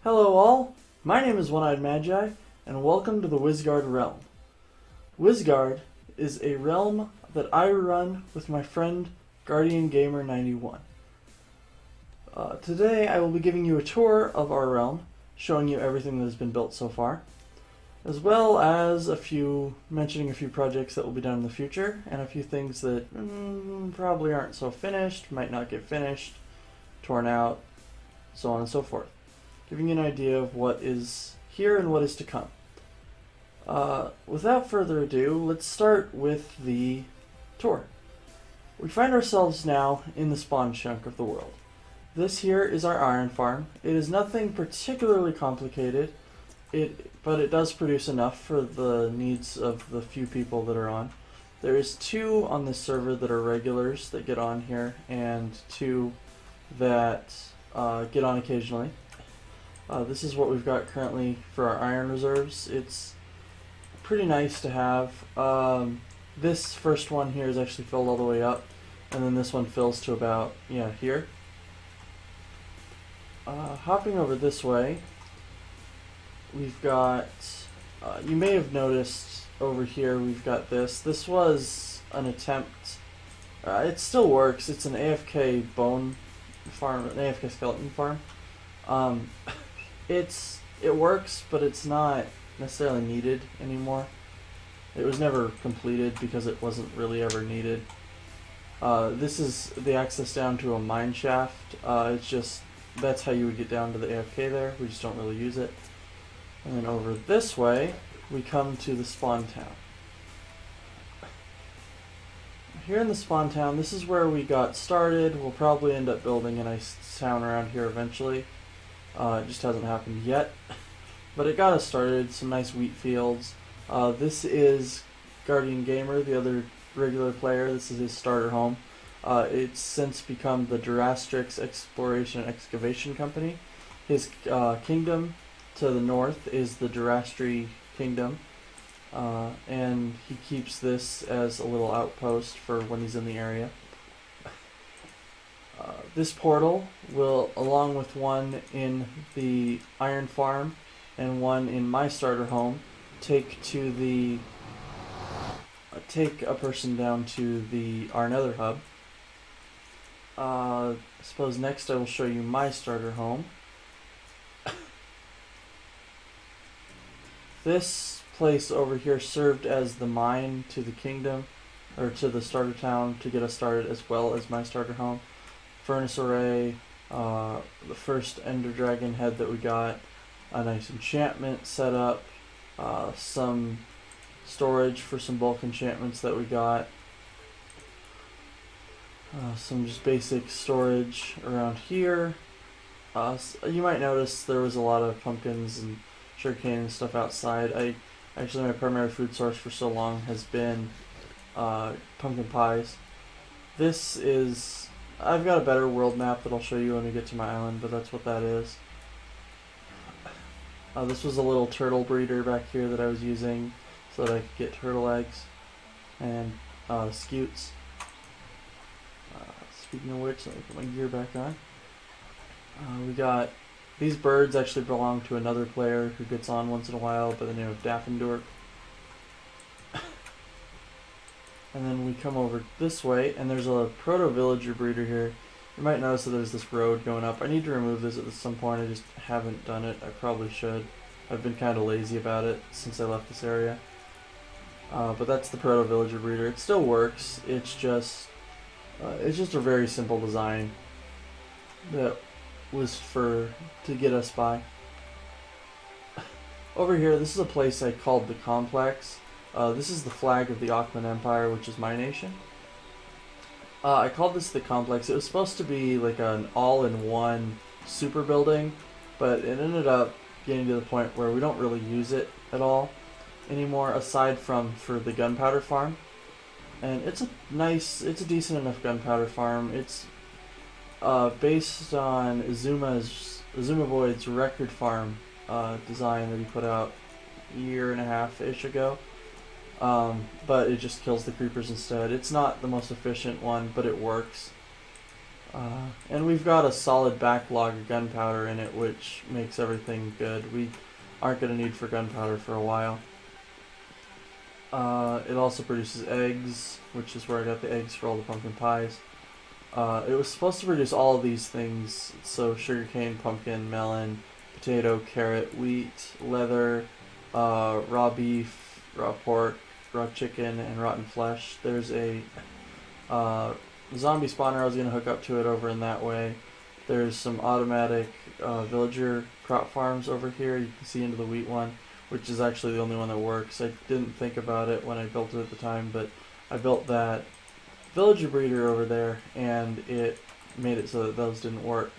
Hello all, my name is One-Eyed Magi, and welcome to the Wizguard realm. Wizguard is a realm that I run with my friend Guardian Gamer 91. Today I will be giving you a tour of our realm, showing you everything that has been built so far, as well as mentioning a few projects that will be done in the future, and a few things that probably aren't so finished, might not get finished, torn out, so on and so forth. Giving you an idea of what is here and what is to come. Without further ado, let's start with the tour. We find ourselves now in the spawn chunk of the world. This here is our iron farm. It is nothing particularly complicated, but it does produce enough for the needs of the few people that are on. There is 2 on this server that are regulars that get on here, and 2 that get on occasionally. This is what we've got currently for our iron reserves. It's pretty nice to have. This first one here is actually filled all the way up, and then this one fills to about, here. Hopping over this way, we've got, you may have noticed over here we've got this. This was an attempt, it still works, it's an AFK bone farm, an AFK skeleton farm. It works, but it's not necessarily needed anymore. It was never completed because it wasn't really ever needed. This is the access down to a mine shaft. That's how you would get down to the AFK there. We just don't really use it. And then over this way, we come to the spawn town. Here in the spawn town, this is where we got started. We'll probably end up building a nice town around here eventually. It just hasn't happened yet, but it got us started. Some nice wheat fields. This is Guardian Gamer, the other regular player. This is his starter home. It's since become the Durastrix Exploration and Excavation Company. His kingdom to the north is the Durastri Kingdom, and he keeps this as a little outpost for when he's in the area. This portal will, along with one in the iron farm and one in my starter home, take a person down to our nether hub. I suppose next I will show you my starter home. This place over here served as the mine to the kingdom, or to the starter town, to get us started, as well as my starter home. Furnace array, the first ender dragon head that we got, a nice enchantment set up, some storage for some bulk enchantments that we got, some just basic storage around here. You might notice there was a lot of pumpkins and sugarcane and stuff outside. Actually, my primary food source for so long has been pumpkin pies. I've got a better world map that I'll show you when we get to my island, but that's what that is. This was a little turtle breeder back here that I was using so that I could get turtle eggs and scutes. Speaking of which, let me put my gear back on. We got these birds actually belong to another player who gets on once in a while by the name of Daffendorp. And then we come over this way, and there's a proto-villager breeder here. You might notice that there's this road going up. I need to remove this at some point. I just haven't done it. I probably should. I've been kind of lazy about it since I left this area. But that's the proto-villager breeder. It still works. It's just a very simple design that was to get us by. Over here, this is a place I called the Complex. This is the flag of the Aukman Empire, which is my nation. I called this the Complex. It was supposed to be like an all-in-one super building, but it ended up getting to the point where we don't really use it at all anymore, aside from for the gunpowder farm. And it's a decent enough gunpowder farm. It's based on Azuma Void's record farm design that he put out a year and a half-ish ago. But it just kills the creepers instead. It's not the most efficient one, but it works. And we've got a solid backlog of gunpowder in it, which makes everything good. We aren't going to need for gunpowder for a while. It also produces eggs, which is where I got the eggs for all the pumpkin pies. It was supposed to produce all of these things, so sugarcane, pumpkin, melon, potato, carrot, wheat, leather, raw beef, raw pork, raw chicken, and rotten flesh. There's a zombie spawner I was going to hook up to it over in that way. There's some automatic villager crop farms over here. You can see into the wheat one, which is actually the only one that works. I didn't think about it when I built it at the time, but I built that villager breeder over there, and it made it so that those didn't work.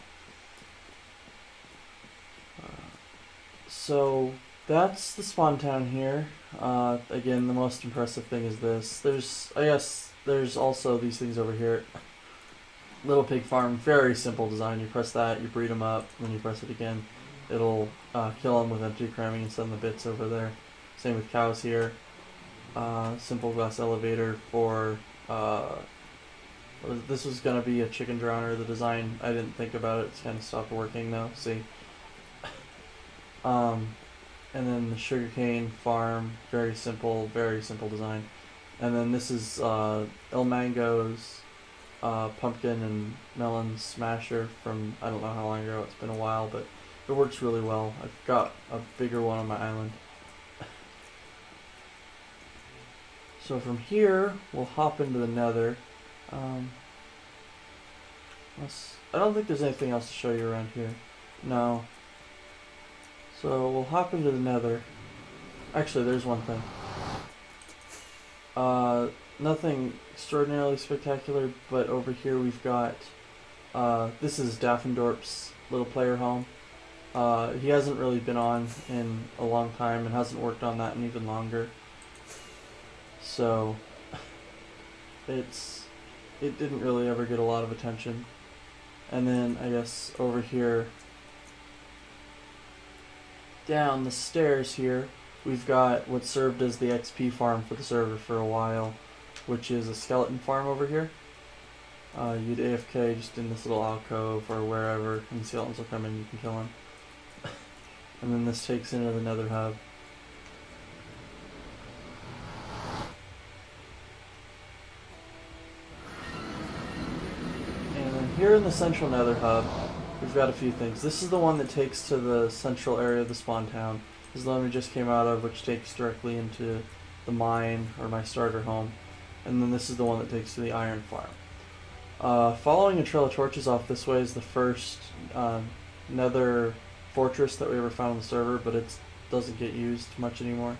So that's the spawn town here. Again, the most impressive thing is this. There's also these things over here. Little pig farm, very simple design. You press that, you breed them up, then you press it again. It'll kill them with empty cramming and send the bits over there. Same with cows here. Simple glass elevator for this was gonna be a chicken drowner. The design, I didn't think about it. It's kind of stopped working though. See. And then the sugarcane farm, very simple design. And then this is El Mango's pumpkin and melon smasher from I don't know how long ago. It's been a while, but it works really well. I've got a bigger one on my island. So from here, we'll hop into the nether. I don't think there's anything else to show you around here. No. So we'll hop into the nether. Actually, there's one thing. Nothing extraordinarily spectacular, but over here we've got, this is Daffendorp's little player home. He hasn't really been on in a long time and hasn't worked on that in even longer. So, it didn't really ever get a lot of attention. And then, I guess, over here, down the stairs here, we've got what served as the XP farm for the server for a while, which is a skeleton farm over here. You'd AFK just in this little alcove or wherever, and the skeletons will come in, you can kill them. And then this takes into the nether hub. And then here in the central nether hub, we've got a few things. This is the one that takes to the central area of the spawn town. This is the one we just came out of, which takes directly into the mine, or my starter home. And then this is the one that takes to the iron farm. Following a trail of torches off this way is the first nether fortress that we ever found on the server, but it doesn't get used much anymore.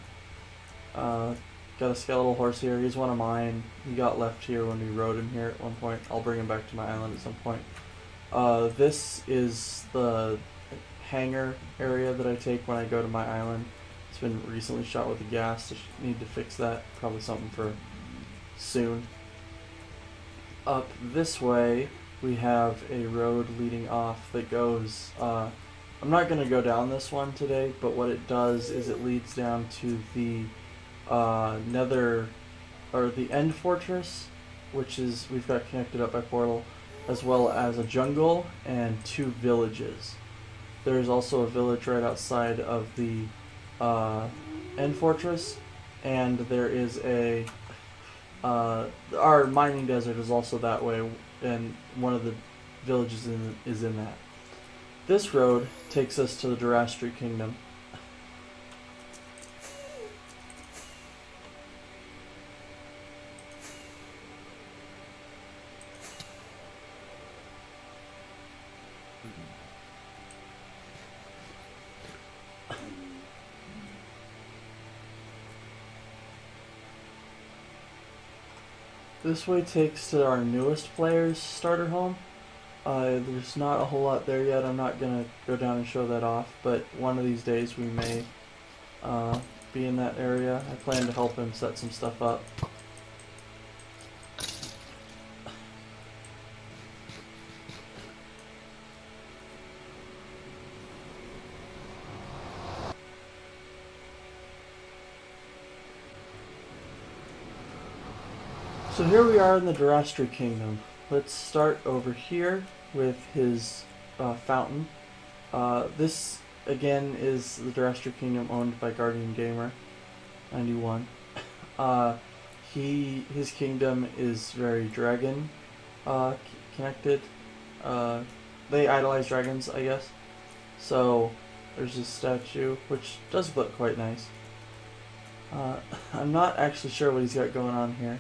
Got a skeletal horse here. He's one of mine. He got left here when we rode him here at one point. I'll bring him back to my island at some point. This is the hangar area that I take when I go to my island. It's been recently shot with a gas. I need to fix that. Probably something for soon. Up this way we have a road leading off that goes, I'm not going to go down this one today, but what it does is it leads down to the nether, or the end fortress, which is, we've got connected up by portal, as well as a jungle and 2 villages. There's also a village right outside of the end fortress, and there is a our mining desert is also that way, and one of the villages is in that. This road takes us to the Durastri Kingdom. This way takes to our newest player's starter home. There's not a whole lot there yet. I'm not going to go down and show that off, but one of these days we may be in that area. I plan to help him set some stuff up. So here we are in the Durastri Kingdom. let's start over here with his fountain. This again is the Terrestrial Kingdom owned by Guardian Gamer 91. His kingdom is very dragon connected. They idolize dragons, I guess. So there's this statue, which does look quite nice. I'm not actually sure what he's got going on here.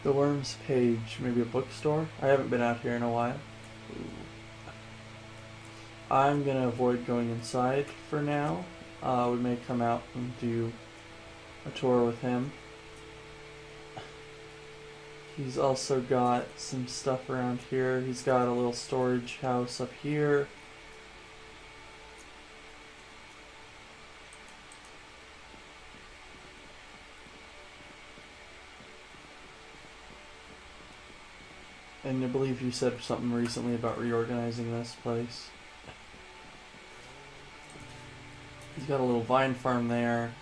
The Worms page, maybe a bookstore? I haven't been out here in a while. Ooh. I'm gonna avoid going inside for now. We may come out and do a tour with him. He's also got some stuff around here. He's got a little storage house up here. And I believe you said something recently about reorganizing this place. He's got a little vine farm there.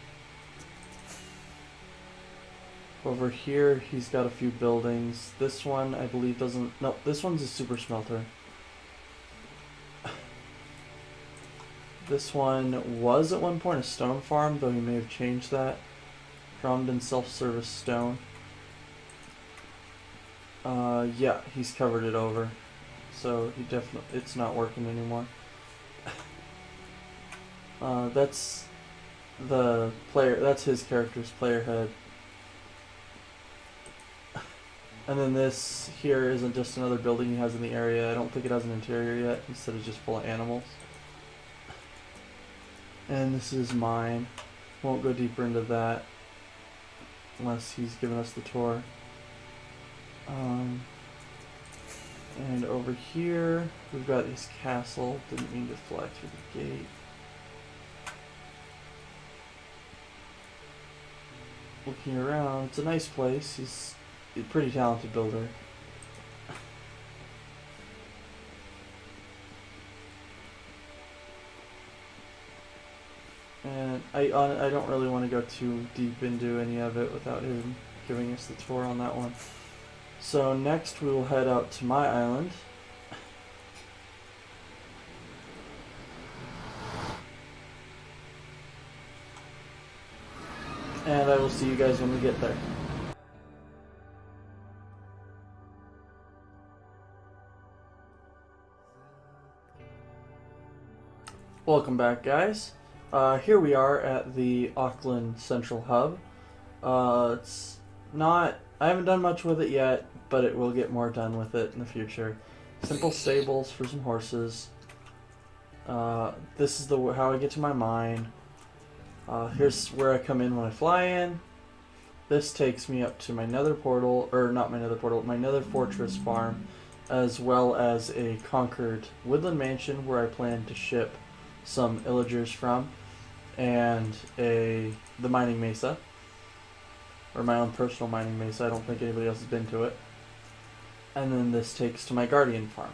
Over here, he's got a few buildings. This one, I believe, doesn't... No, this one's a super smelter. This one was at one point a stone farm, though he may have changed that. Drowned in self-service stone. Yeah, he's covered it over. So he definitely... it's not working anymore. That's the player... that's his character's player head. And then this here isn't just another building he has in the area. I don't think it has an interior yet. Instead it's just full of animals. And this is mine. Won't go deeper into that unless he's given us the tour. And over here we've got his castle. Didn't mean to fly through the gate. Looking around, it's a nice place. He's a pretty talented builder. And I don't really want to go too deep into any of it without him giving us the tour on that one. So next we will head out to my island. And I will see you guys when we get there. Welcome back, guys. Here we are at the Auckland Central Hub. It's not... I haven't done much with it yet, but it will get more done with it in the future. Simple stables for some horses. This is how I get to my mine. Here's where I come in when I fly in. This takes me up to my nether portal, or not my nether portal, my nether fortress farm, as well as a conquered woodland mansion where I plan to ship some illagers from, and the mining mesa, or my own personal mining mesa. I don't think anybody else has been to it. And then this takes to my guardian farm.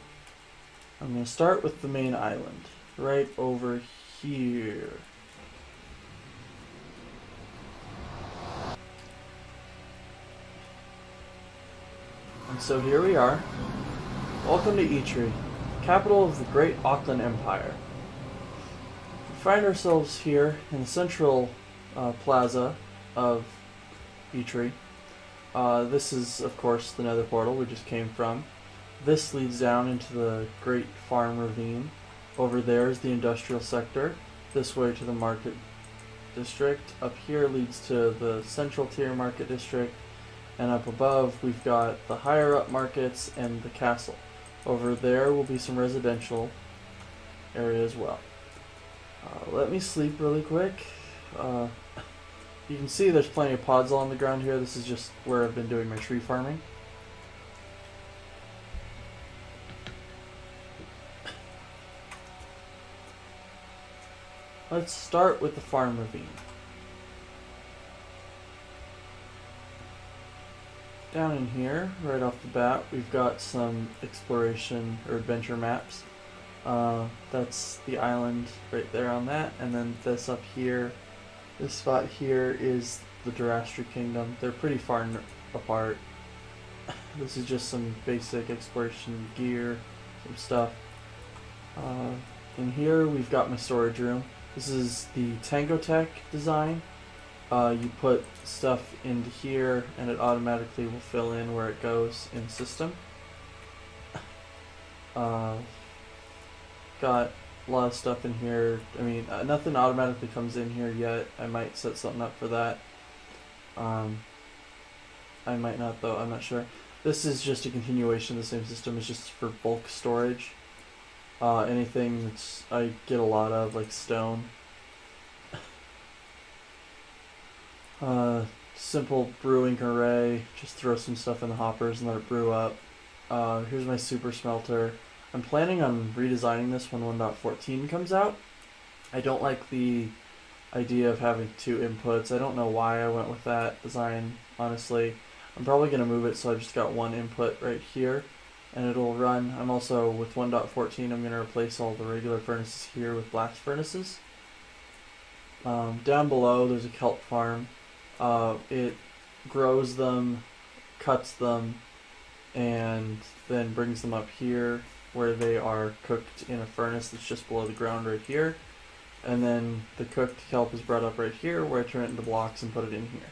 I'm going to start with the main island, right over here. And so here we are. Welcome to Eitri, capital of the great Auckland Empire. We find ourselves here in the central plaza of Eitri. This is, of course, the nether portal we just came from. This leads down into the Great Farm Ravine. Over there is the industrial sector. This way to the market district. Up here leads to the central tier market district. And up above we've got the higher up markets and the castle. Over there will be some residential area as well. Let me sleep really quick. You can see there's plenty of pods along the ground here. This is just where I've been doing my tree farming. Let's start with the farm ravine. Down in here, right off the bat, we've got some exploration or adventure maps. That's the island right there on that, and then this up here, this spot here is the Terrestrial Kingdom. They're pretty far apart. This is just some basic exploration gear, some stuff. In here we've got my storage room. This is the Tango Tech design. You put stuff into here and it automatically will fill in where it goes in system. Got a lot of stuff in here. I mean, nothing automatically comes in here yet. I might set something up for that. I might not though, I'm not sure. This is just a continuation of the same system. It's just for bulk storage. Anything that's I get a lot of, like stone. Simple brewing array. Just throw some stuff in the hoppers and let it brew up. Here's my super smelter. I'm planning on redesigning this when 1.14 comes out. I don't like the idea of having two inputs. I don't know why I went with that design, honestly. I'm probably going to move it so I've just got one input right here and it'll run. I'm also, with 1.14, I'm going to replace all the regular furnaces here with blast furnaces. Down below there's a kelp farm. It grows them, cuts them, and then brings them up here where they are cooked in a furnace that's just below the ground right here. And then the cooked kelp is brought up right here where I turn it into blocks and put it in here,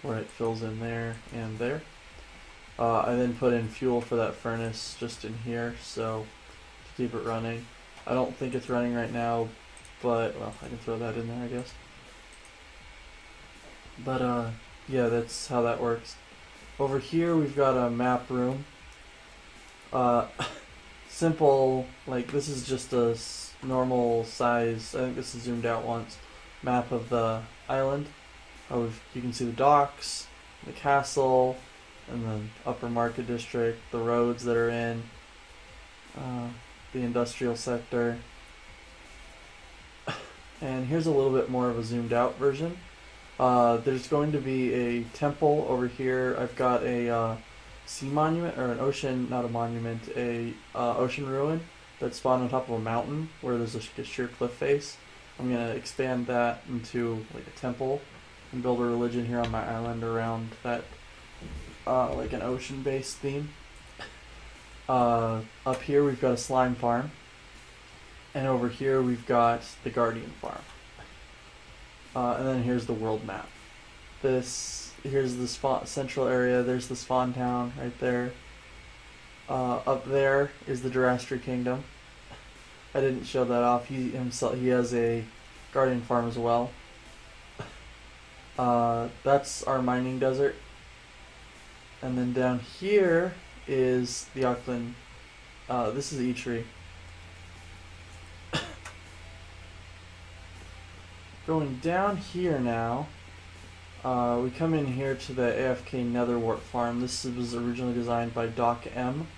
where it fills in there and there. I then put in fuel for that furnace just in here, so to keep it running. I don't think it's running right now, but, well, I can throw that in there, I guess. But, yeah, that's how that works. Over here, we've got a map room. Simple, like, this is just a normal size, I think this is zoomed out once, map of the island. You can see the docks, the castle, and the upper market district, the roads that are in, the industrial sector. And here's a little bit more of a zoomed out version. There's going to be a temple over here. I've got a sea monument, or an ocean, not a monument, a ocean ruin that spawned on top of a mountain where there's a sheer cliff face. I'm going to expand that into like a temple and build a religion here on my island around that, like an ocean-based theme. Up here we've got a slime farm, and over here we've got the guardian farm. And then here's the world map. Here's the central area. There's the spawn town right there. Up there is the Durastri Kingdom. I didn't show that off. He has a guardian farm as well. That's our mining desert. And then down here is the Auckland. This is Eatery. Going down here now, we come in here to the AFK Netherwart farm. This was originally designed by Doc M.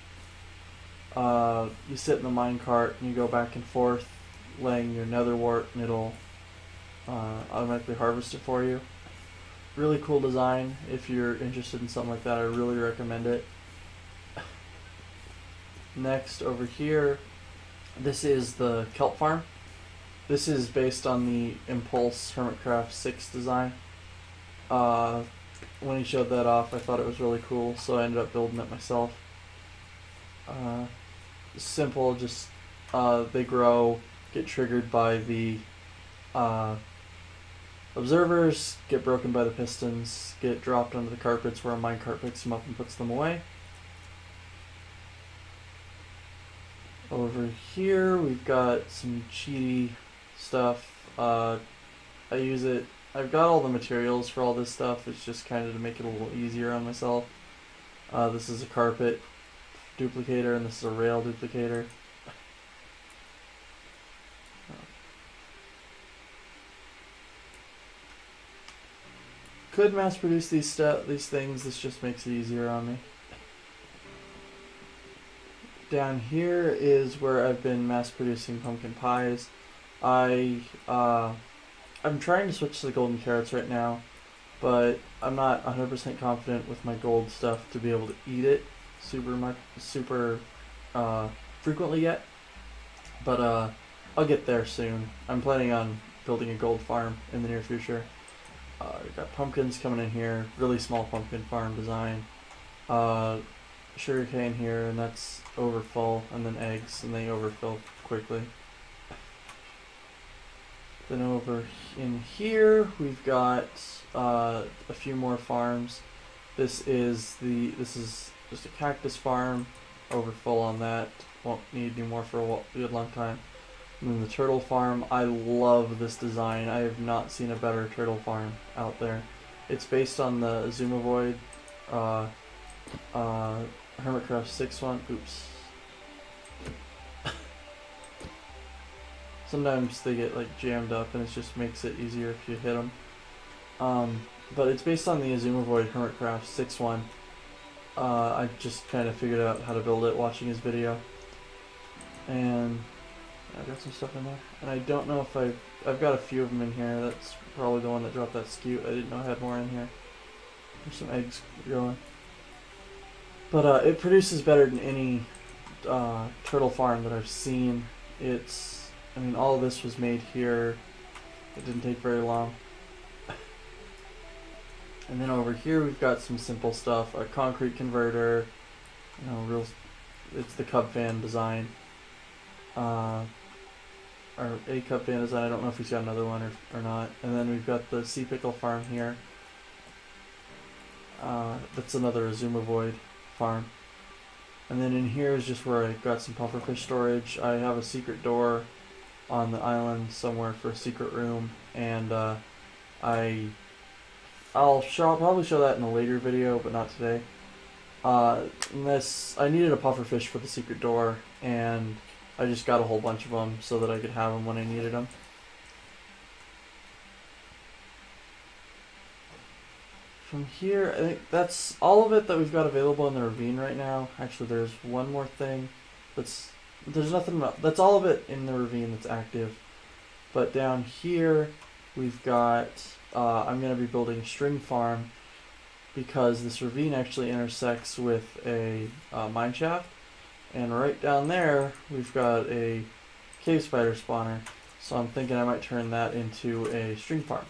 You sit in the minecart and you go back and forth laying your netherwort, and it'll automatically harvest it for you. Really cool design. If you're interested in something like that, I really recommend it. Next, over here, this is the kelp farm. This is based on the Impulse Hermitcraft 6 design. When he showed that off, I thought it was really cool, so I ended up building it myself. Simple, just they grow, get triggered by the observers, get broken by the pistons, get dropped onto the carpets where a minecart picks them up and puts them away. Over here we've got some cheaty stuff. I use it. I've got all the materials for all this stuff. It's just kind of to make it a little easier on myself. This is a carpet duplicator, and this is a rail duplicator. Could mass produce these things. This just makes it easier on me. Down here is where I've been mass producing pumpkin pies. I'm trying to switch to the golden carrots right now, but I'm not 100% confident with my gold stuff to be able to eat it super frequently yet. But I'll get there soon. I'm planning on building a gold farm in the near future. We've got pumpkins coming in here, really small pumpkin farm design. sugarcane here, and that's overfull, and then eggs, and they overfill quickly. Then over in here, we've got a few more farms. This is just a cactus farm, overfull on that. Won't need any more for a good long time. And then the turtle farm, I love this design. I have not seen a better turtle farm out there. It's based on the Azumavoid Hermitcraft 6 one. Oops. Sometimes they get like jammed up and it just makes it easier if you hit them. But it's based on the Azumavoid Hermitcraft 6 one. I just kind of figured out how to build it watching his video. And I got some stuff in there. And I don't know if I've got a few of them in here. That's probably the one that dropped that scute. I didn't know I had more in here. There's some eggs growing. But it produces better than any turtle farm that I've seen. I mean, all of this was made here. It didn't take very long. And then over here we've got some simple stuff. A concrete converter. You know, it's the Cub fan design. Or a Cub fan design. I don't know if he's got another one or not. And then we've got the sea pickle farm here. That's another Azumavoid farm. And then in here is just where I got some pufferfish storage. I have a secret door on the island somewhere for a secret room, and I'll probably show that in a later video, but not today. I needed a pufferfish for the secret door, and I just got a whole bunch of them so that I could have them when I needed them. From here, I think that's all of it that we've got available in the ravine right now. Actually, there's one more thing. There's nothing. That's all of it in the ravine that's active. But down here, we've got. I'm going to be building a string farm because this ravine actually intersects with a mine shaft, and right down there we've got a cave spider spawner. So I'm thinking I might turn that into a string farm.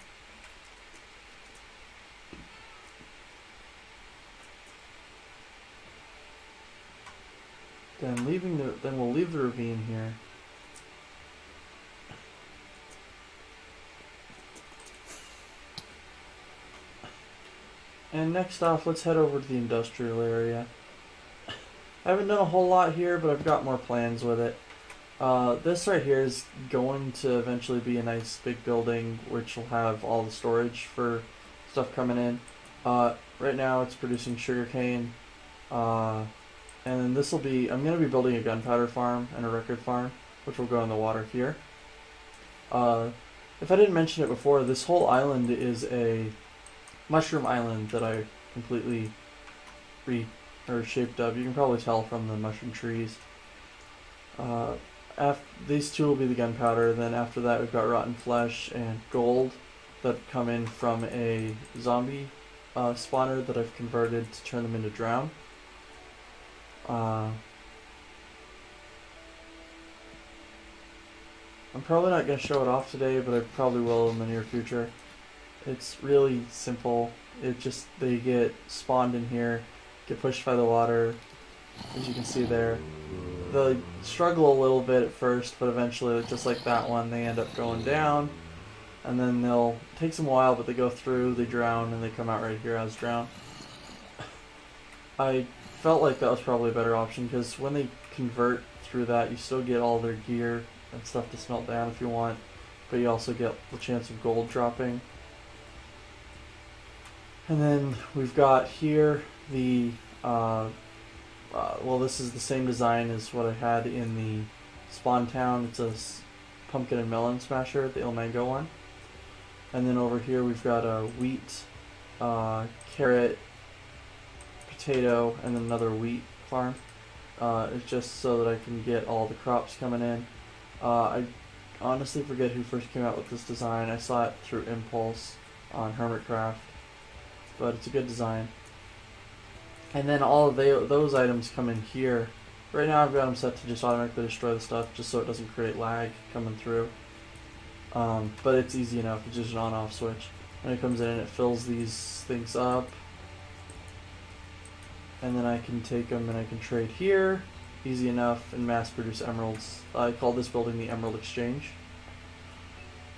Then we'll leave the ravine here. And next off, let's head over to the industrial area. I haven't done a whole lot here, but I've got more plans with it. This right here is going to eventually be a nice big building, which will have all the storage for stuff coming in. Right now it's producing sugarcane. And then this will be, I'm going to be building a gunpowder farm and a record farm, which will go in the water here. If I didn't mention it before, this whole island is a mushroom island that I completely shaped up. You can probably tell from the mushroom trees. These two will be the gunpowder, then after that we've got rotten flesh and gold that come in from a zombie spawner that I've converted to turn them into drown. I'm probably not going to show it off today, but I probably will in the near future. It's really simple. They get spawned in here, get pushed by the water, as you can see there. They struggle a little bit at first, but eventually, just like that one, they end up going down. And then take some while, but they go through, they drown, and they come out right here as drown. I felt like that was probably a better option, because when they convert through that, you still get all their gear and stuff to smelt down if you want, but you also get the chance of gold dropping. And then we've got here the this is the same design as what I had in the spawn town. It's a pumpkin and melon smasher, the Il Mango one. And then over here we've got a wheat, carrot, potato, and then another wheat farm. It's just so that I can get all the crops coming in. I honestly forget who first came out with this design. I saw it through Impulse on Hermitcraft, but it's a good design. And then all of those items come in here. Right now I've got them set to just automatically destroy the stuff, just so it doesn't create lag coming through. But it's easy enough. It's just an on-off switch. And it comes in and it fills these things up. and then I can take them and I can trade here, easy enough, and mass produce emeralds. I call this building the Emerald Exchange.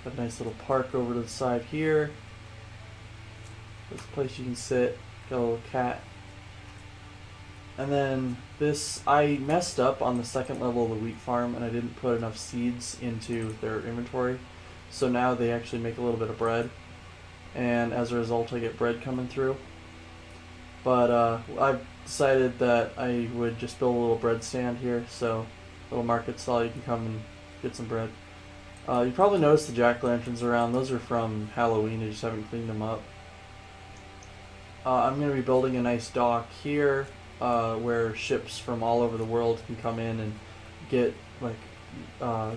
Got a nice little park over to the side here. There's a place you can sit. Got a little cat. And then this, I messed up on the second level of the wheat farm and I didn't put enough seeds into their inventory. So now they actually make a little bit of bread. And as a result I get bread coming through. But I've decided that I would just build a little bread stand here. So little market stall, you can come and get some bread. You probably noticed the jack-o'-lanterns around. Those are from Halloween. I just haven't cleaned them up. I'm going to be building a nice dock here where ships from all over the world can come in and get, like,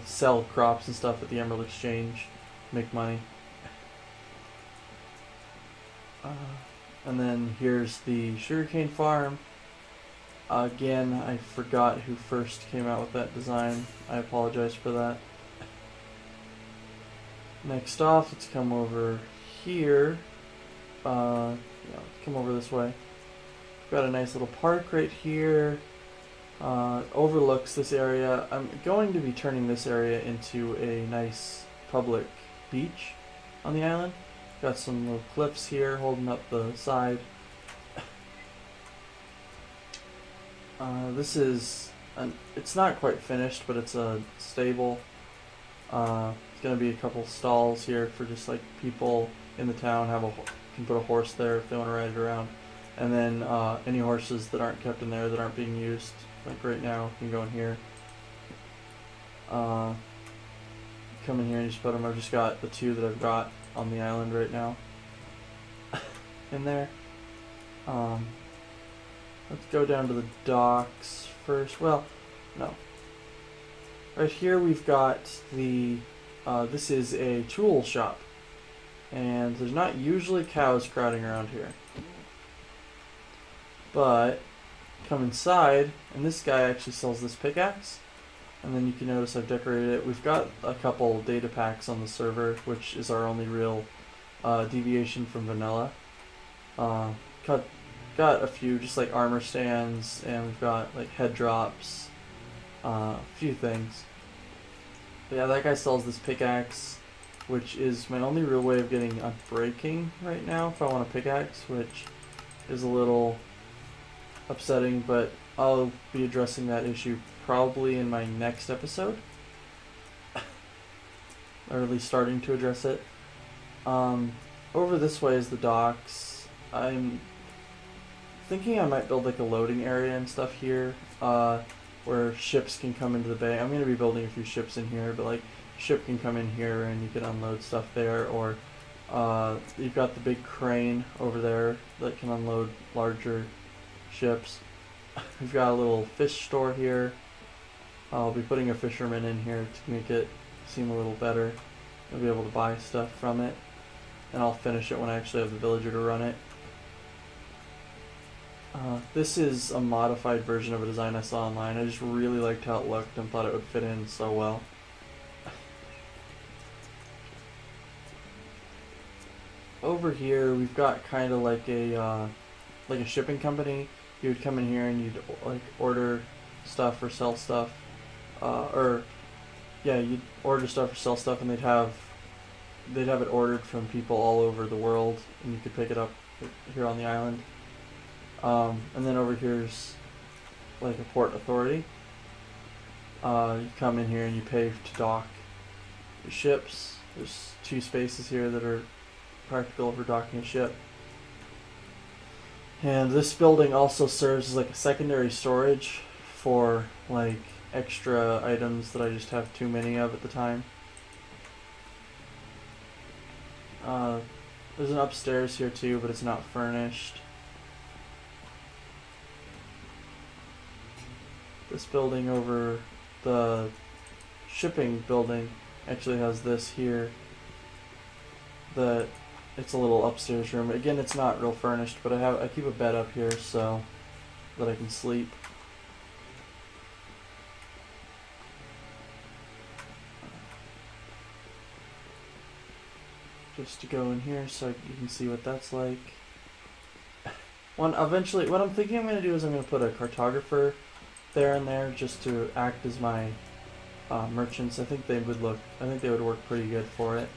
sell crops and stuff at the Emerald Exchange, make money. And then here's the sugarcane farm. Again, I forgot who first came out with that design. I apologize for that. Next off, let's come over here. Come over this way. We've got a nice little park right here. Overlooks this area. I'm going to be turning this area into a nice public beach on the island. Got some little cliffs here holding up the side. This is, it's not quite finished, but it's a stable. It's going to be a couple stalls here for just like people in the town can put a horse there if they want to ride it around. And then any horses that aren't kept in there that aren't being used, like right now, can go in here. Come in here and just put them. I've just got the two that I've got on the island right now in there. Let's go down to the docks first. Well, no. Right here we've got the, this is a tool shop. And there's not usually cows crowding around here. But, come inside, and this guy actually sells this pickaxe. And then you can notice I've decorated it. We've got a couple data packs on the server, which is our only real deviation from vanilla. Got a few, just like armor stands, and we've got like head drops, a few things. But yeah, that guy sells this pickaxe, which is my only real way of getting unbreaking right now if I want a pickaxe, which is a little upsetting, but I'll be addressing that issue probably in my next episode. Or at least starting to address it. Over this way is the docks. I'm thinking I might build like a loading area and stuff here, where ships can come into the bay. I'm going to be building a few ships in here, but like ship can come in here and you can unload stuff there, or you've got the big crane over there that can unload larger ships. We've got a little fish store here. I'll be putting a fisherman in here to make it seem a little better. I'll be able to buy stuff from it, and I'll finish it when I actually have the villager to run it. This is a modified version of a design I saw online. I just really liked how it looked and thought it would fit in so well. Over here we've got kind of like a shipping company. You would come in here and you'd like order stuff or sell stuff, you'd order stuff or sell stuff, and they'd have it ordered from people all over the world, and you could pick it up here on the island. And then over here's like a port authority. You come in here and you pay to dock your ships. There's 2 spaces here that are practical for docking a ship. And this building also serves as like a secondary storage for like extra items that I just have too many of at the time. There's an upstairs here too, but it's not furnished. This building over the shipping building actually has this here. It's a little upstairs room. Again, it's not real furnished, but I keep a bed up here so that I can sleep. Just to go in here so you can see what that's like. Eventually, what I'm thinking I'm going to do is I'm going to put a cartographer there and there just to act as my merchants. I think they would work pretty good for it.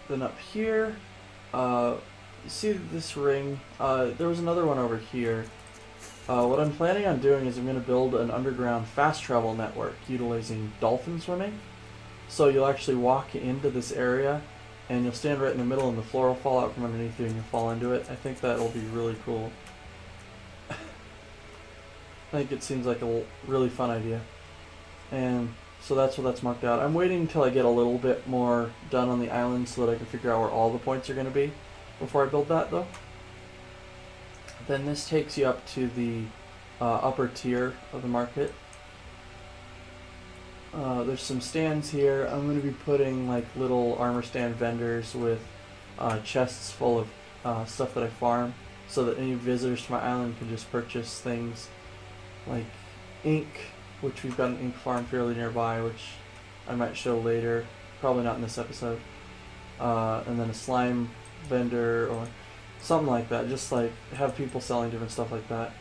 Then up here, you see this ring? There was another one over here. What I'm planning on doing is I'm going to build an underground fast travel network utilizing dolphin swimming. So you'll actually walk into this area and you'll stand right in the middle and the floor will fall out from underneath you and you'll fall into it. I think that'll be really cool. I think it seems like a really fun idea. And so that's what that's marked out. I'm waiting until I get a little bit more done on the island so that I can figure out where all the points are going to be before I build that though. Then this takes you up to the upper tier of the market. There's some stands here. I'm going to be putting like little armor stand vendors with chests full of stuff that I farm so that any visitors to my island can just purchase things like ink, which we've got an ink farm fairly nearby, which I might show later, probably not in this episode. And then a slime vendor or something like that, just like have people selling different stuff like that.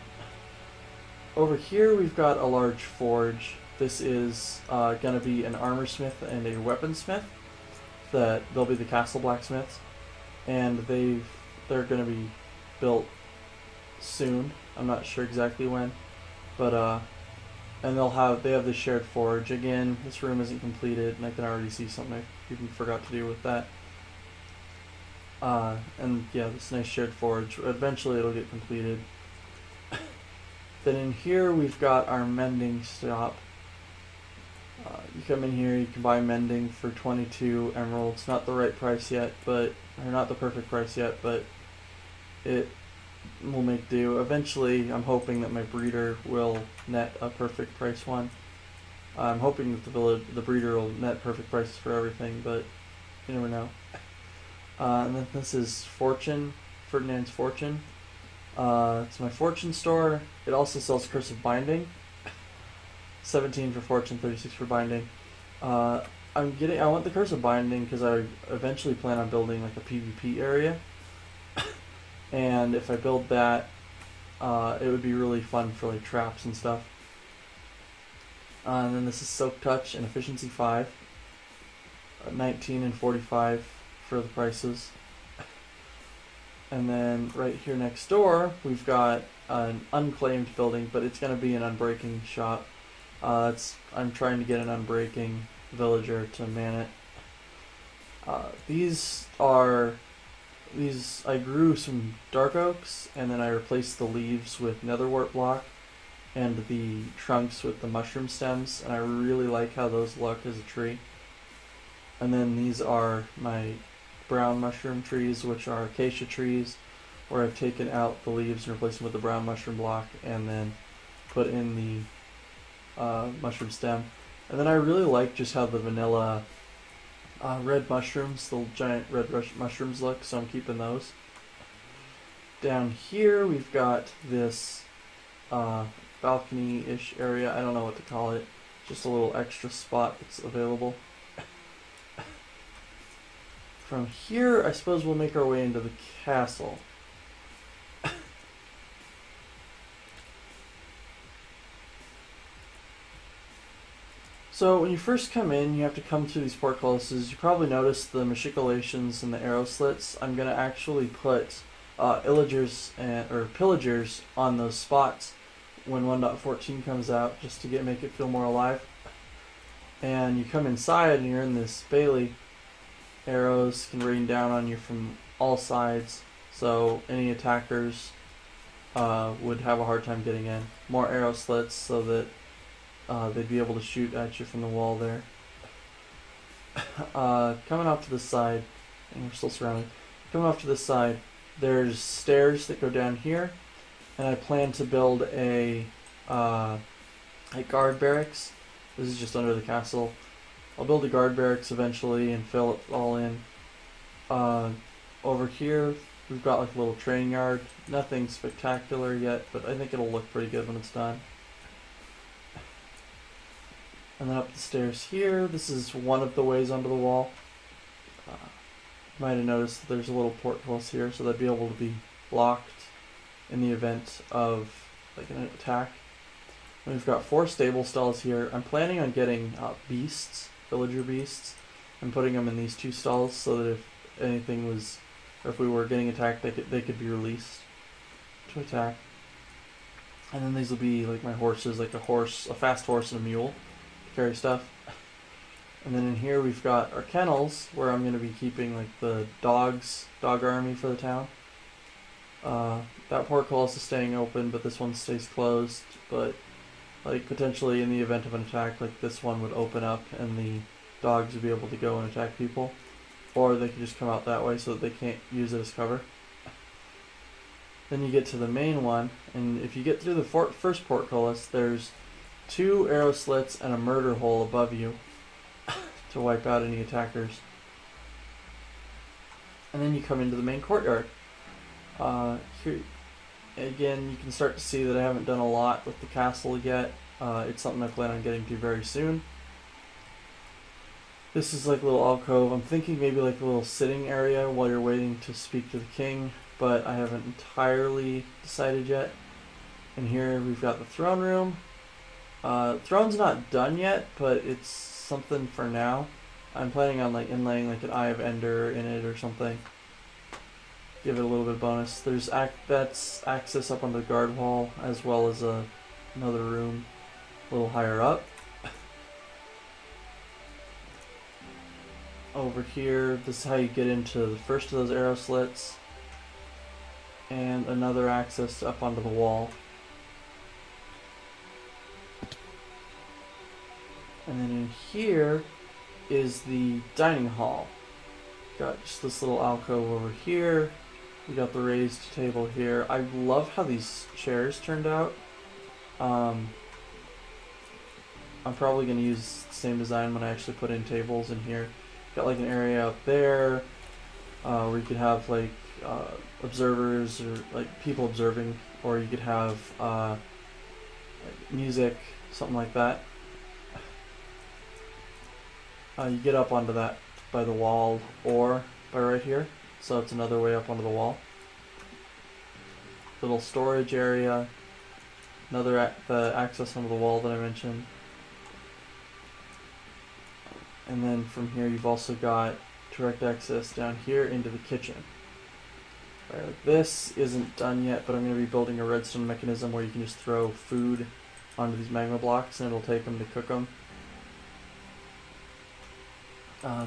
Over here we've got a large forge. This is going to be an armor smith and a weaponsmith. They'll be the castle blacksmiths, and they're going to be built soon. I'm not sure exactly when, but and they have the shared forge. Again, this room isn't completed, and I can already see something I even forgot to do with that. And yeah, this nice shared forge. Eventually it'll get completed. Then in here we've got our mending shop. You come in here, you can buy mending for 22 emeralds. Not the right price yet, or not the perfect price yet, but it will make do. Eventually, I'm hoping that my breeder will net a perfect price one. I'm hoping that the breeder will net perfect prices for everything, but you never know. And then this is Ferdinand's Fortune. It's my fortune store. It also sells Curse of Binding. 17 for fortune, 36 for binding. I want the Curse of Binding because I eventually plan on building like a PvP area. And if I build that, it would be really fun for like traps and stuff. And then this is Soak Touch and Efficiency 5. 19 and 45 for the prices. And then right here next door, we've got an unclaimed building, but it's going to be an unbreaking shop. I'm trying to get an unbreaking villager to man it. I grew some dark oaks, and then I replaced the leaves with netherwort block, and the trunks with the mushroom stems, and I really like how those look as a tree. And then these are my brown mushroom trees, which are acacia trees, where I've taken out the leaves and replaced them with the brown mushroom block, and then put in the mushroom stem. And then I really like just how the vanilla red mushrooms, the giant red mushrooms look, so I'm keeping those. Down here we've got this balcony-ish area. I don't know what to call it. Just a little extra spot that's available. From here, I suppose we'll make our way into the castle. So when you first come in, you have to come through these portcullises. You probably noticed the machicolations and the arrow slits. I'm going to actually put pillagers on those spots when 1.14 comes out, just to make it feel more alive. And you come inside and you're in this bailey. Arrows can rain down on you from all sides, so any attackers would have a hard time getting in. More arrow slits so that they'd be able to shoot at you from the wall there. Coming off to this side, and we're still surrounded. Coming off to this side, there's stairs that go down here, and I plan to build a guard barracks. This is just under the castle. I'll build a guard barracks eventually and fill it all in. Over here, we've got like a little training yard. Nothing spectacular yet, but I think it'll look pretty good when it's done. And then up the stairs here, this is one of the ways onto the wall. Might have noticed that there's a little portcullis here, so they'd be able to be locked in the event of like an attack. And we've got 4 stable stalls here. I'm planning on getting beasts, villager beasts, and putting them in these 2 stalls so that if anything was, or if we were getting attacked, they could be released to attack. And then these will be like my horses, like a fast horse and a mule to carry stuff. And then in here we've got our kennels, where I'm going to be keeping like the dog army for the town. That portcullis is staying open, but this one stays closed. But like potentially in the event of an attack, like this one would open up and the dogs would be able to go and attack people. Or they could just come out that way so that they can't use it as cover. Then you get to the main one, and if you get through the first portcullis, there's 2 arrow slits and a murder hole above you to wipe out any attackers. And then you come into the main courtyard. Here, again, you can start to see that I haven't done a lot with the castle yet. It's something I plan on getting to very soon. This is like a little alcove. I'm thinking maybe like a little sitting area while you're waiting to speak to the king, but I haven't entirely decided yet. And here we've got the throne room. Throne's not done yet, but it's something for now. I'm planning on like inlaying like an Eye of Ender in it or something. Give it a little bit of bonus. That's access up on the guard wall, as well as another room a little higher up. Over here, this is how you get into the first of those arrow slits, and another access up onto the wall. And then in here is the dining hall. Got just this little alcove over here. We got the raised table here. I love how these chairs turned out. I'm probably going to use the same design when I actually put in tables in here. Got like an area up there where you could have like observers or like people observing, or you could have like music, something like that. You get up onto that by the wall or by right here, so it's another way up onto the wall. Little storage area, the access onto the wall that I mentioned. And then from here you've also got direct access down here into the kitchen. Right, this isn't done yet, but I'm going to be building a redstone mechanism where you can just throw food onto these magma blocks and it'll take them to cook them.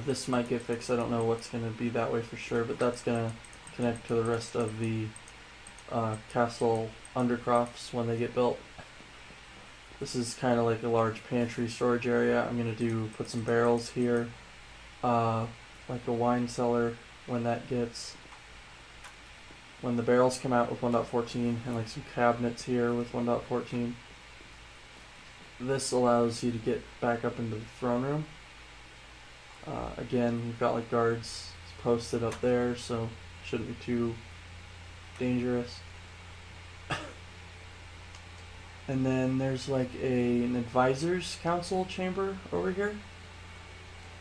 This might get fixed. I don't know what's going to be that way for sure, but that's going to connect to the rest of the castle undercrofts when they get built. This is kind of like a large pantry storage area. I'm going to put some barrels here, like a wine cellar when the barrels come out with 1.14, and like some cabinets here with 1.14. This allows you to get back up into the throne room. Again, we've got like guards posted up there, so it shouldn't be too dangerous. And then there's like an advisors council chamber over here.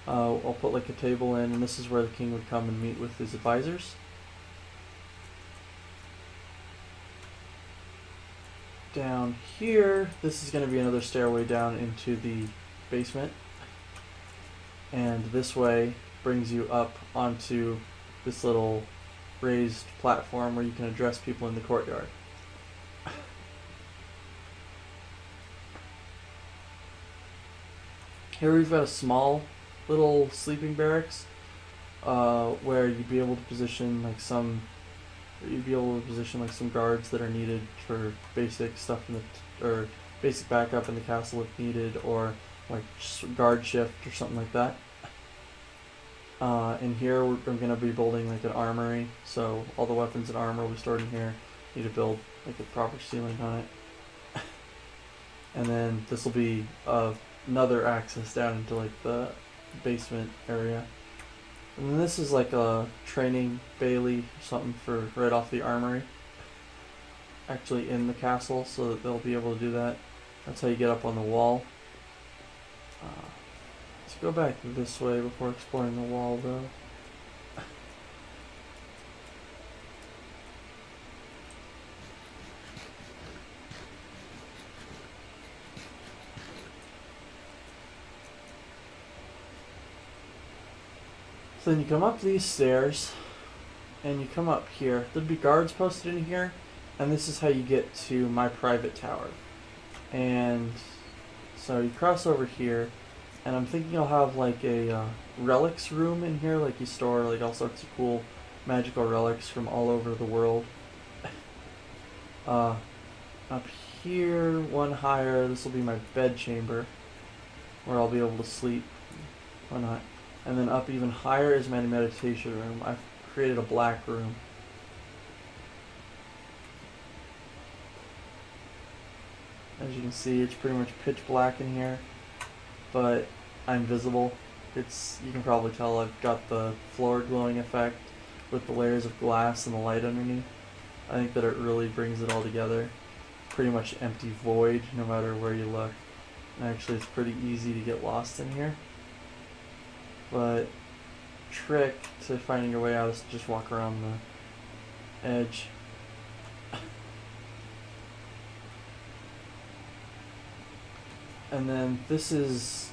I'll put like a table in, and this is where the king would come and meet with his advisors. Down here, this is going to be another stairway down into the basement. And this way brings you up onto this little raised platform where you can address people in the courtyard. Here we've got a small little sleeping barracks where you'd be able to position like some guards that are needed for basic stuff or basic backup in the castle if needed, or like guard shift or something like that. In here I'm going to be building like an armory, so all the weapons and armor will be stored in here. Need to build like a proper ceiling on it. And then this will be another access down into like the basement area. And then this is like a training bailey or something for right off the armory, actually in the castle, so that they'll be able to do that. That's how you get up on the wall. Let's go back this way before exploring the wall, though. So then you come up these stairs, and you come up here. There'd be guards posted in here, and this is how you get to my private tower. And so you cross over here, and I'm thinking I'll have like a relics room in here, like you store like all sorts of cool magical relics from all over the world. Up here, one higher, this will be my bed chamber, where I'll be able to sleep. Why not? And then up even higher is my meditation room. I've created a black room. As you can see, it's pretty much pitch black in here, but I'm visible. You can probably tell I've got the floor glowing effect with the layers of glass and the light underneath. I think that it really brings it all together. Pretty much empty void no matter where you look. And actually it's pretty easy to get lost in here. But trick to finding your way out is to just walk around the edge. And then this is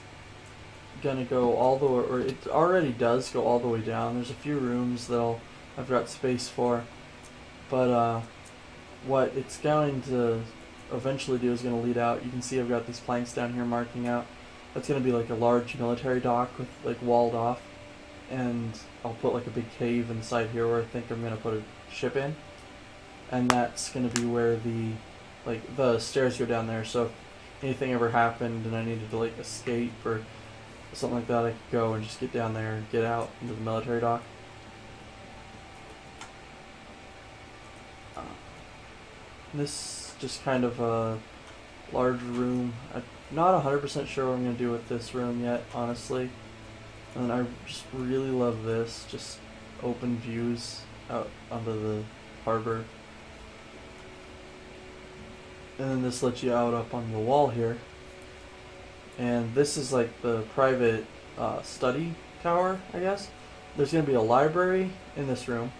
gonna go all the way, or it already does go all the way down. There's a few rooms that I've got space for, but what it's going to eventually do is going to lead out. You can see I've got these planks down here marking out. That's going to be like a large military dock with like walled off, and I'll put like a big cave inside here where I think I'm going to put a ship in, and that's going to be where the stairs go down there. So if anything ever happened and I needed to like escape or something like that, I could go and just get down there and get out into the military dock. This just kind of a large room. I'm not 100% sure what I'm going to do with this room yet, honestly. And I just really love this, just open views out onto the harbor. And then this lets you out up on the wall here. And this is like the private study tower, I guess. There's going to be a library in this room,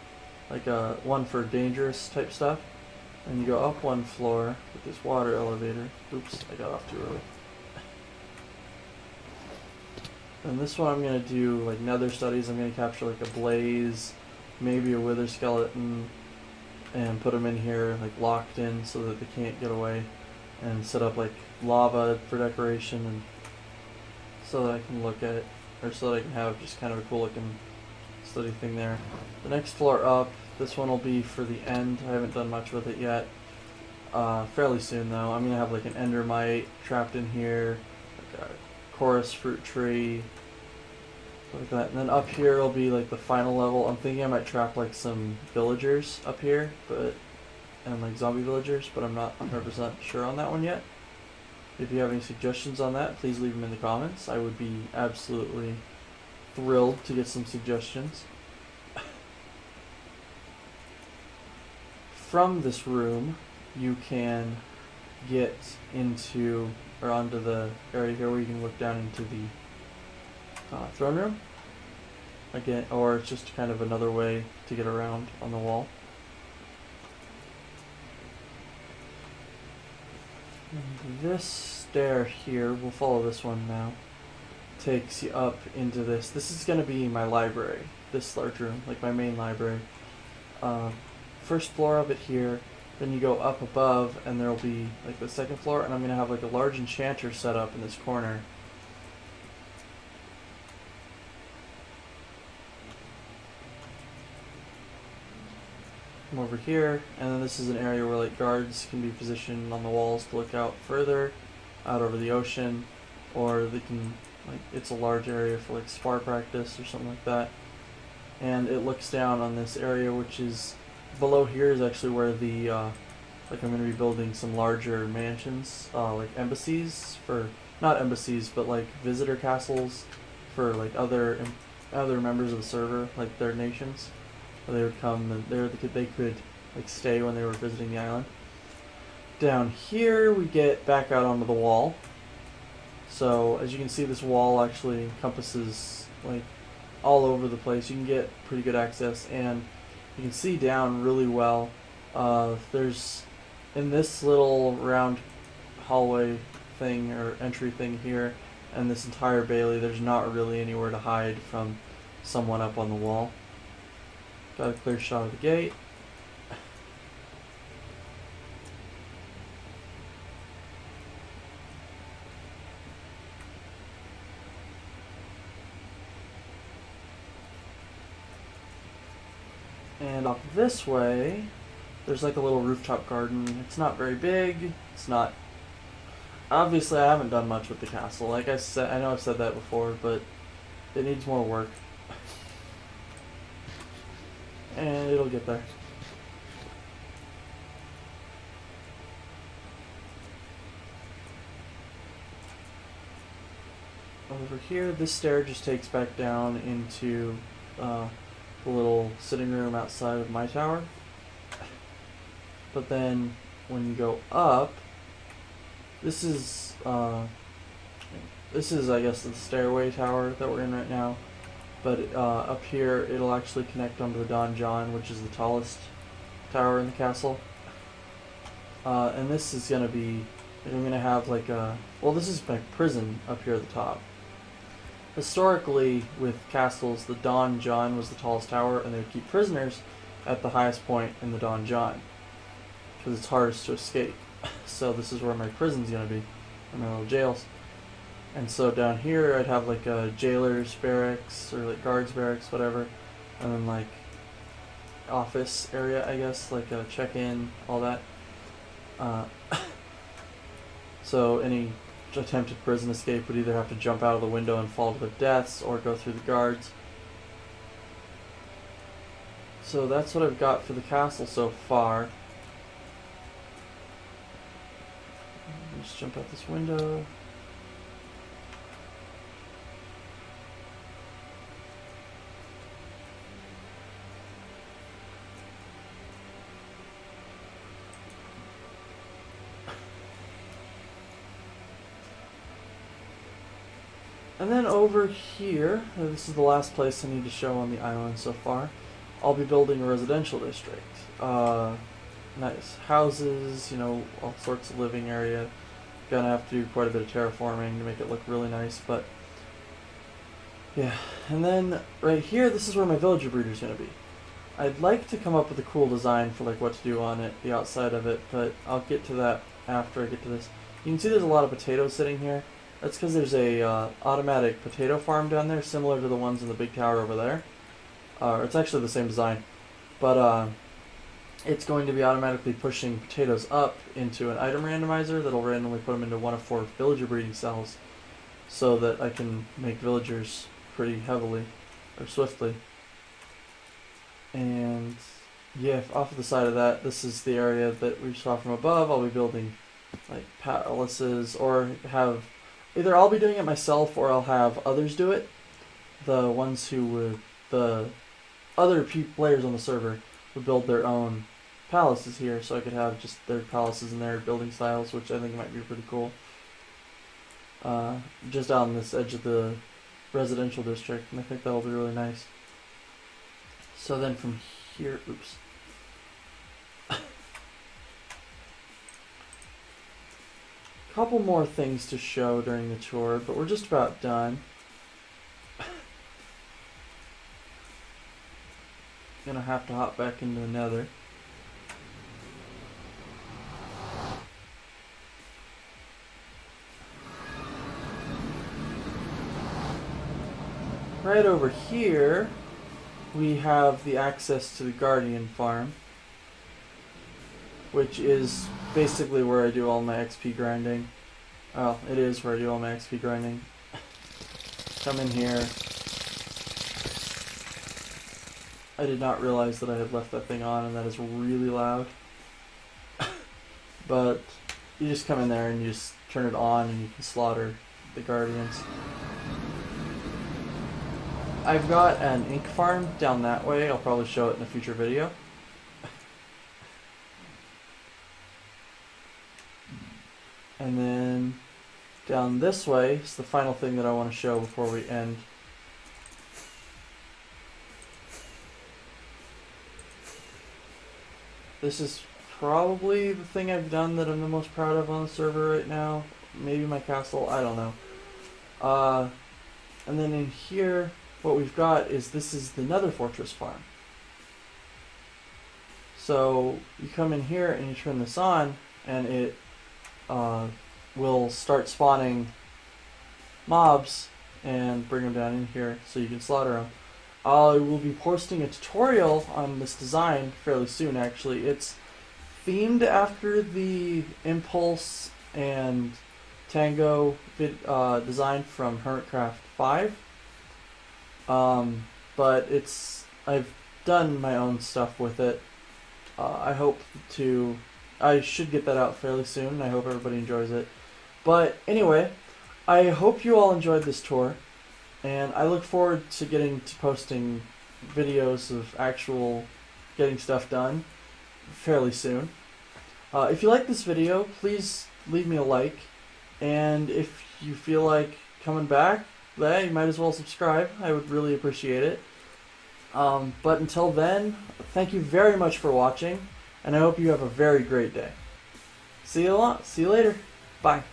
like one for dangerous type stuff. And you go up one floor with this water elevator. Oops, I got off too early. And this one I'm going to do like nether studies. I'm going to capture like a blaze, maybe a wither skeleton, and put them in here like locked in so that they can't get away. And set up like lava for decoration, and so that I can look at it, or so that I can have just kind of a cool looking study thing there. The next floor up, this one will be for the end. I haven't done much with it yet. Fairly soon though. I'm gonna have like an endermite trapped in here, like a chorus fruit tree, like that. And then up here will be like the final level. I'm thinking I might trap like some villagers up here, and like zombie villagers, but I'm not 100% sure on that one yet. If you have any suggestions on that, please leave them in the comments. I would be absolutely thrilled to get some suggestions. From this room, you can get into, or onto the area here where you can look down into the throne room. Again, or it's just kind of another way to get around on the wall. And this stair here, we'll follow this one now, takes you up into this. This is going to be my library, this large room, like my main library. First floor of it here, then you go up above and there'll be like the second floor, and I'm going to have like a large enchanter set up in this corner. Come over here, and then this is an area where like guards can be positioned on the walls to look out further, out over the ocean, or they can, like, it's a large area for like spar practice or something like that. And it looks down on this area, which is below here is actually where the like I'm going to be building some larger mansions, like embassies for, not embassies, but like visitor castles for like other members of the server, like their nations. They would come and they could like stay when they were visiting the island. Down here we get back out onto the wall. So as you can see, this wall actually encompasses like all over the place. You can get pretty good access, and you can see down really well. There's in this little round hallway thing or entry thing here, and this entire bailey, there's not really anywhere to hide from someone up on the wall. Got a clear shot of the gate. And up this way, there's like a little rooftop garden. It's not very big. It's not... Obviously, I haven't done much with the castle. Like I said, I know I've said that before, but it needs more work. And it'll get there. Over here, this stair just takes back down into the little sitting room outside of my tower. But then when you go up, this is I guess the stairway tower that we're in right now. But up here, it'll actually connect onto the donjon, which is the tallest tower in the castle. And this is gonna be, I'm gonna have like a, well, this is my prison up here at the top. Historically, with castles, the donjon was the tallest tower, and they would keep prisoners at the highest point in the donjon, because it's hardest to escape. So this is where my prison's gonna be, or my little jails. And so down here, I'd have like a jailer's barracks, or like guards barracks, whatever, and then like office area, I guess, like a check-in, all that. So any attempted prison escape would either have to jump out of the window and fall to their deaths, or go through the guards. So that's what I've got for the castle so far. Just jump out this window. And then over here, this is the last place I need to show on the island so far, I'll be building a residential district. Nice houses, you know, all sorts of living area. Gonna have to do quite a bit of terraforming to make it look really nice, but yeah. And then right here, this is where my villager breeder's gonna be. I'd like to come up with a cool design for like what to do on it, the outside of it, but I'll get to that after I get to this. You can see there's a lot of potatoes sitting here. That's because there's a automatic potato farm down there, similar to the ones in the big tower over there. It's actually the same design, but it's going to be automatically pushing potatoes up into an item randomizer that'll randomly put them into one of 4 villager breeding cells, so that I can make villagers pretty heavily or swiftly. And yeah, off of the side of that, this is the area that we saw from above. I'll be building like palaces, or have either I'll be doing it myself, or I'll have others do it. The ones who would, the other players on the server would build their own palaces here, so I could have just their palaces and their building styles, which I think might be pretty cool. Just on this edge of the residential district, and I think that'll be really nice. So then from here, oops. Couple more things to show during the tour, but we're just about done. Gonna have to hop back into the nether. Right over here, we have the access to the Guardian farm, which is basically where I do all my XP grinding. Well, it is where I do all my XP grinding. Come in here. I did not realize that I had left that thing on, and that is really loud. But you just come in there and you just turn it on, and you can slaughter the Guardians. I've got an ink farm down that way. I'll probably show it in a future video. And then down this way is the final thing that I want to show before we end. This is probably the thing I've done that I'm the most proud of on the server right now. Maybe my castle, I don't know. And then in here, what we've got is this is the Nether Fortress farm. So you come in here and you turn this on, and it will start spawning mobs and bring them down in here so you can slaughter them. I will be posting a tutorial on this design fairly soon, actually. It's themed after the Impulse and Tango design from Hermitcraft 5. But I've done my own stuff with it. I should get that out fairly soon. I hope everybody enjoys it. But anyway, I hope you all enjoyed this tour, and I look forward to getting to posting videos of actual getting stuff done fairly soon. If you like this video, please leave me a like, and if you feel like coming back, you might as well subscribe. I would really appreciate it. But until then, thank you very much for watching, and I hope you have a very great day. See you later. Bye.